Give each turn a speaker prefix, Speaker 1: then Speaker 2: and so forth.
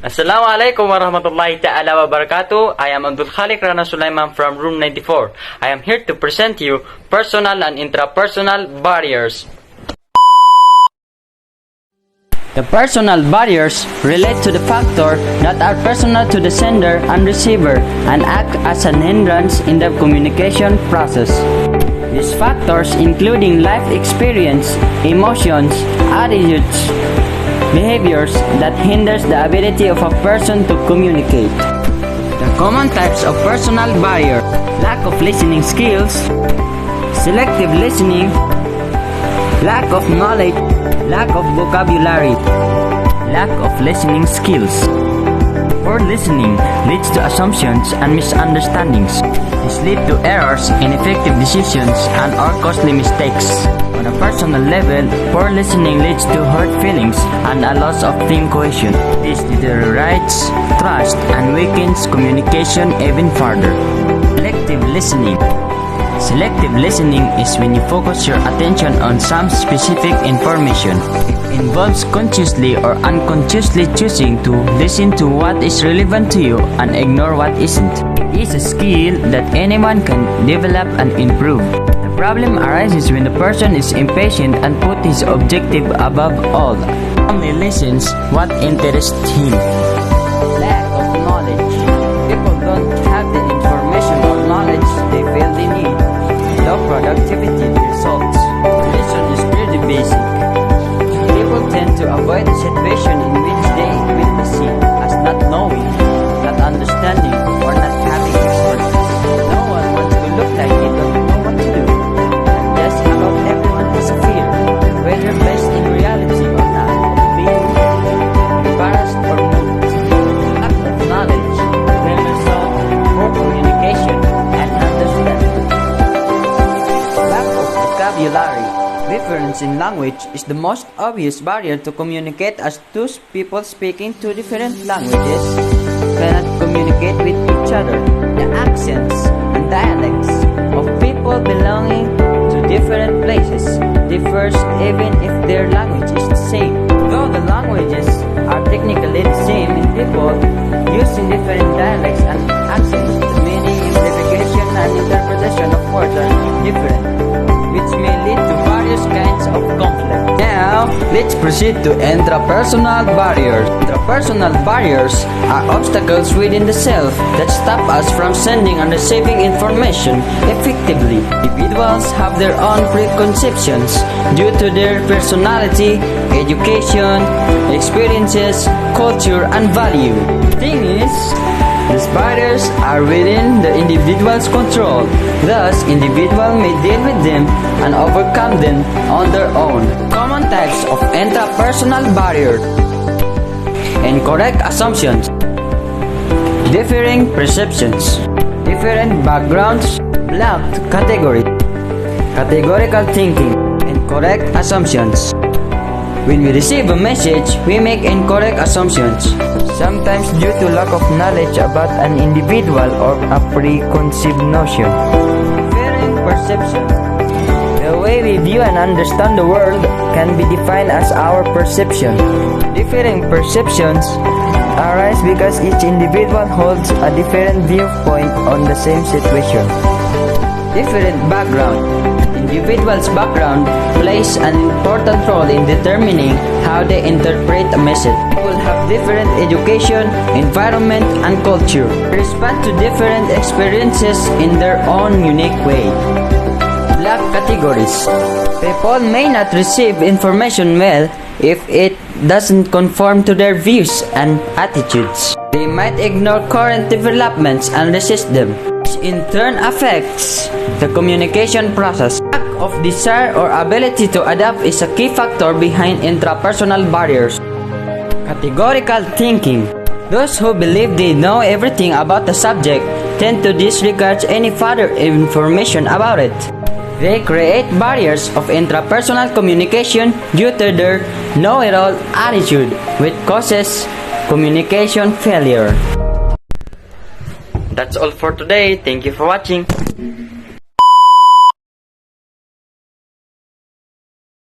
Speaker 1: Assalamualaikum warahmatullahi ta'ala wabarakatuh. I am Abdul Khalik Rana Solaiman from room 94. I am here to present you personal and intrapersonal barriers. The personal barriers relate to the factor that are personal to the sender and receiver and act as an hindrance in the communication process. These factors including life experience, emotions, attitudes, behaviors that hinders the ability of a person to communicate. The common types of personal barrier: lack of listening skills, selective listening, lack of knowledge, lack of vocabulary, lack of listening skills. Poor listening leads to assumptions and misunderstandings. This leads to errors, ineffective decisions, and or costly mistakes. On a personal level, poor listening leads to hurt feelings and a loss of team cohesion. This deteriorates trust and weakens communication even further. Selective listening. Selective listening is when you focus your attention on some specific information. It involves consciously or unconsciously choosing to listen to what is relevant to you and ignore what isn't. It is a skill that anyone can develop and improve. The problem arises when the person is impatient and puts his objective above all. Only listens what interests him. Lack of knowledge. People don't have the information or knowledge they feel they need. Low productivity results. Reason is pretty basic. People tend to avoid the situation in which they will be seen as not knowing, not understanding, or not having expertise. No one wants to look like they don't know what to do. And just about everyone has a fear, whether based in reality or not, of being embarrassed or moved. Lack of knowledge will result in poor communication and understanding. Lack of vocabulary. Difference in language is the most obvious barrier to communicate, as two people speaking two different languages cannot communicate with each other. The accents and dialects of people belonging to different places differs even if their language is the same. Though the languages are technically the same, in people using different dialects and accents, the meaning, implication, and interpretation of words are different, which may lead to various kinds of conflict. Now, let's proceed to intrapersonal barriers. Intrapersonal barriers are obstacles within the self that stop us from sending and receiving information effectively. Individuals have their own preconceptions due to their personality, education, experiences, culture, and value. The thing is, these barriers are within the individual's control. Thus, individual may deal with them and overcome them on their own. Common types of intrapersonal barriers: incorrect assumptions, differing perceptions, different backgrounds, blocked category, categorical thinking, incorrect assumptions. When we receive a message, we make incorrect assumptions, sometimes due to lack of knowledge about an individual or a preconceived notion. Differing perception. The way we view and understand the world can be defined as our perception. Differing perceptions arise because each individual holds a different viewpoint on the same situation. Different background. Individual's background plays an important role in determining how they interpret a message. People have different education, environment, and culture. They respond to different experiences in their own unique way. Black categories. People may not receive information well if it doesn't conform to their views and attitudes. They might ignore current developments and resist them, which in turn affects the communication process. Lack of desire or ability to adapt is a key factor behind intrapersonal barriers. Categorical thinking. Those who believe they know everything about the subject tend to disregard any further information about it. They create barriers of intrapersonal communication due to their know-it-all attitude, which causes communication failure. That's all for today. Thank you for watching.